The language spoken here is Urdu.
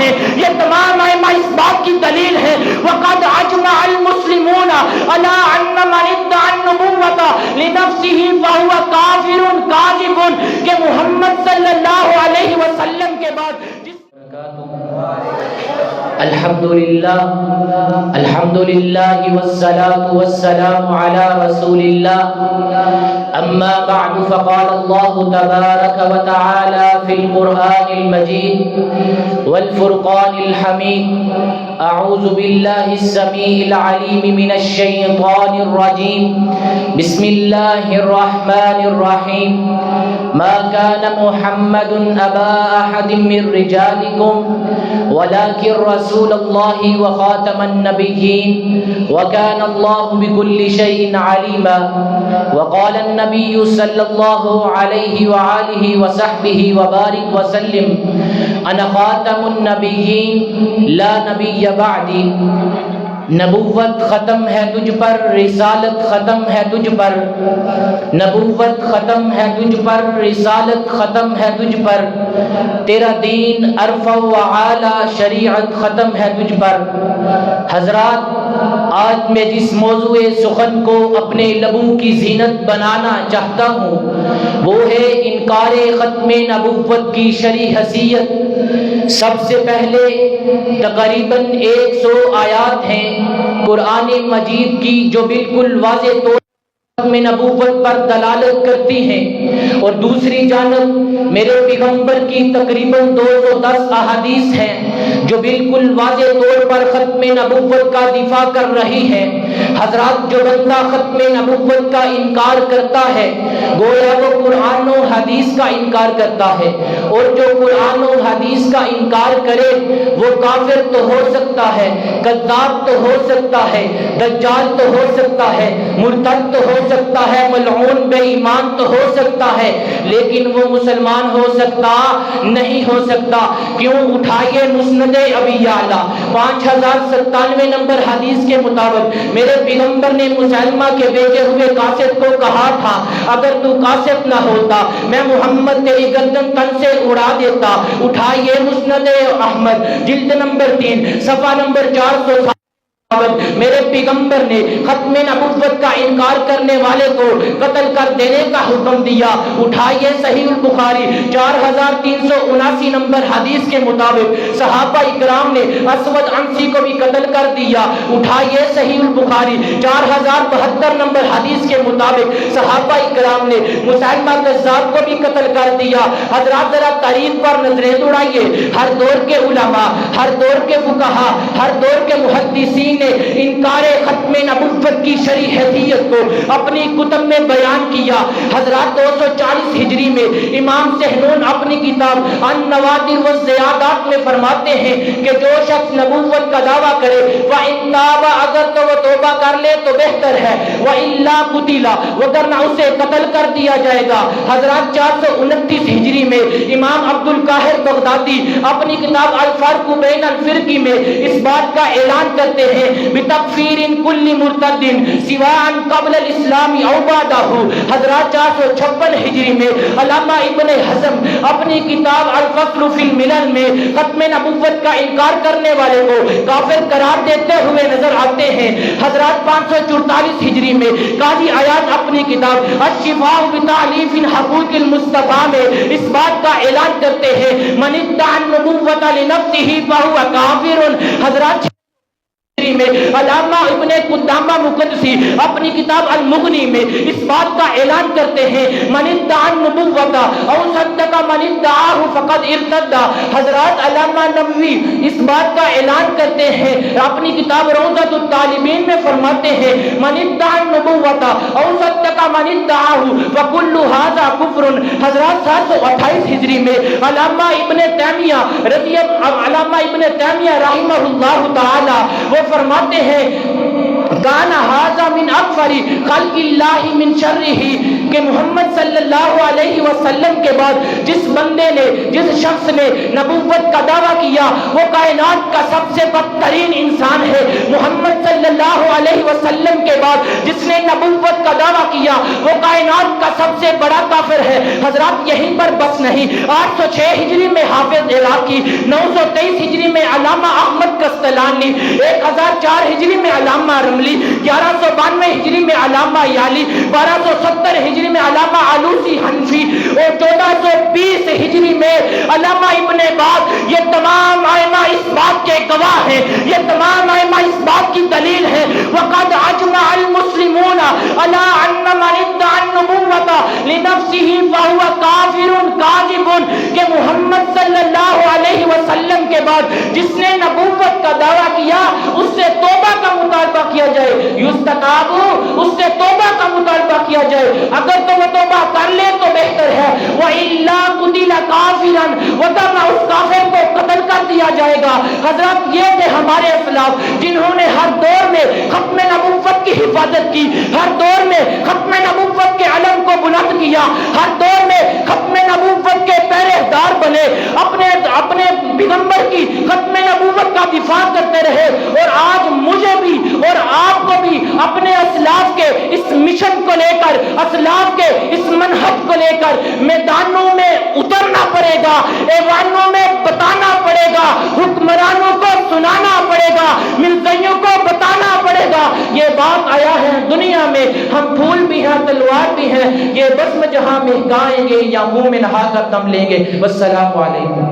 ہے. یہ تمام ائمہ اس بات کی دلیل ہے وقد اجمع المسلمون على ان من ادعى النبوة لنفسه فهو کافر کاذب کہ محمد صلی اللہ علیہ وسلم کے بعد الحمدللہ والصلاة والسلام على رسول اللہ اما بعد فقال اللہ تبارک وتعالى في القرآن المجید والفرقان الحمید اعوذ باللہ السمیع العلیم من الشیطان الرجیم بسم اللہ الرحمن الرحیم ما كان محمد ابا احد من رجالكم ولكن رسول الله وخاتم النبيين وكان الله بكل شيء عليما وقال النبي صلى الله عليه وآله وصحبه وبارك وسلم أنا خاتم النبيين لا نبي بعدي. نبوت ختم ہے تجھ پر رسالت ختم ہے تجھ پر نبوت ختم ہے تجھ پر رسالت ختم ہے تجھ پر تیرا دین ارفع و اعلی شریعت ختم ہے تجھ پر. حضرات آج میں جس موضوع سخن کو اپنے لبوں کی زینت بنانا چاہتا ہوں وہ ہے انکار ختم نبوت کی شرعی حیثیت. سب سے پہلے تقریباً 100 آیات ہیں قرآن مجید کی جو بالکل واضح طور میں نبوت پر دلالت کرتی ہیں اور دوسری جانب میرے پیغمبر کی تقریباً 210 احادیث ہیں جو بالکل واضح طور پر ختم نبوت کا دفاع کر رہی ہیں. حضرات جو بندہ ختم نبوت کا انکار کرتا ہے گویا وہ قرآن و حدیث کا انکار کرتا ہے اور جو قرآن و حدیث کا انکار کرے وہ کافر تو ہو سکتا ہے کذاب تو ہو سکتا ہے دجال تو ہو سکتا ہے مرتد تو ہو سکتا ہے ملعون بے ایمان تو ہو سکتا ہے لیکن وہ مسلمان ہو سکتا نہیں ہو سکتا. کیوں؟ اٹھائیے مسند ابی یعلا 5097 نمبر حدیث کے مطابق میرے پیغمبر نے مسلمہ کے بیٹے ہوئے قاسد کو کہا تھا اگر تو قاسد نہ ہوتا میں محمد تیری گردن تن سے اڑا دیتا. اٹھائیے مسند احمد جلد نمبر 3 صفحہ نمبر 400 میرے پیغمبر نے ختم نبوت کا انکار کرنے والے کو قتل کر دینے کا حکم دیا. اٹھائیے صحیح البخاری 4379 نمبر حدیث کے مطابق صحابہ اکرام نے اسود عنسی کو بھی قتل کر دیا. اٹھائیے صحیح البخاری 4072 نمبر حدیث کے مطابق صحابہ اکرام نے مسیلمہ کذاب کو بھی قتل کر دیا. حضرات ذرا تاریخ پر نظریں دوڑائیے. ہر دور کے علماء ہر دور کے فقہا ہر دور کے محدثین نے انکار ختم نبوت کی شرعی حیثیت کو اپنی کتب میں بیان کیا. حضرات 240 ہجری میں امام سہنون اپنی کتاب النوادر والزیادات میں فرماتے ہیں کہ جو شخص نبوت کا دعویٰ کرے وَإِن تَابَ اگر تو وہ توبہ کر لے تو بہتر ہے وَإِلَّا قُتِلَ وگرنہ اسے قتل کر دیا جائے گا. حضرات 429 ہجری میں امام عبد القاہر بغدادی اپنی کتاب الفرق بین الفرق میں اس بات کا اعلان کرتے ہیں بتکفیر کل مرتد سواء قبل الاسلام او بعدہ. حضرات 456 ہجری میں علامہ ابن حزم اپنی کتاب الفصل فی الملل میں ختم نبوت کا انکار کرنے والے کو کافر قرار دیتے ہوئے نظر آتے ہیں. حضرات 544 ہجری میں قاضی عیاض اپنی کتاب الشفاء بتعلیف حقوق المصطفیٰ میں اس بات کا اعلان کرتے ہیں من ادعى النبوة لنفسه فهو کافر. حضرات میں علامہ ابن قدامہ مقدسی اپنی کتاب المغنی میں اس بات کا اعلان کرتے ہیں من ادعى النبوة او صدق من ادعاه فقد ارتد. حضرات علامہ نووی اس بات کا اعلان کرتے ہیں اپنی کتاب روضۃ الطالبین میں فرماتے ہیں من ادعى النبوة او صدق من ادعاه فكل هذا كفر. حضرات 728 ہجری میں علامہ ابن تیمیہ رحمہ اللہ تعالی وہ فرماتے ہیں کان ھذا من اکبر خلق اللہ من شرہ کہ محمد صلی اللہ علیہ وسلم کے بعد جس بندے نے جس شخص نے نبوت کا دعویٰ کیا وہ کائنات کا سب سے بدترین انسان ہے. محمد صلی اللہ علیہ وسلم کے بعد جس نے نبوت کا دعویٰ کیا وہ کائنات کا سب سے بڑا کافر ہے. حضرات یہیں پر بس نہیں, 806 ہجری میں حافظ عراقی, 923 ہجری میں علامہ احمد کستلانی, 1004 ہجری میں علامہ رملی, 1192 ہجری میں علامہ یالی, 1270 ہجری میں علامہ علوسی حنفی اور 1420 ہجری میں علامہ ابن باز, یہ تمام ائمہ اس بات کے گواہ ہیں, یہ تمام ائمہ اس بات کی دلیل ہے. وقد اجمع المسلمون على ان من ادعى النبوة لنفسه فهو کافر کاذب, کہ محمد صلی اللہ علیہ وسلم کے بعد جس نے نبوت کا دعویٰ کیا اس سے توبہ کا مطالبہ کیا جائے, یستتاب, اس سے توبہ کا مطالبہ کیا جائے. اگر تو وہ توبہ کر لے تو بہتر ہے, وَإِلَّا قُتِلَ كَافِرًا, ورنہ اس کافر کو قتل کر دیا جائے گا. حضرات یہ تھے ہمارے اسلاف جنہوں نے ہر دور میں ختم نبوت کی حفاظت کی, ہر دور میں ختم نبوت کے علم کو بلند کیا, ہر دور میں ختم نبوت کے پہرےدار بنے, اپنے پیغمبر کی ختم نبوت کا دفاع کرتے رہے. اور آج مجھے بھی اور آپ کو بھی اپنے اسلاف کے اس مشن کو لے کر, اسلاف کے اس منہج کو لے کر میدانوں میں اترنا پڑے گا, ایوانوں میں بتانا پڑے گا, حکمرانوں کو سنانا پڑے گا, ملتیوں کو بتانا پڑے گا. یہ بات آیا ہے دنیا میں, ہم پھول بھی ہیں تلوار بھی ہیں, یہ بزم جہاں میں گائیں گے یا منہ میں نہا کر دم لیں گے. والسلام علیکم.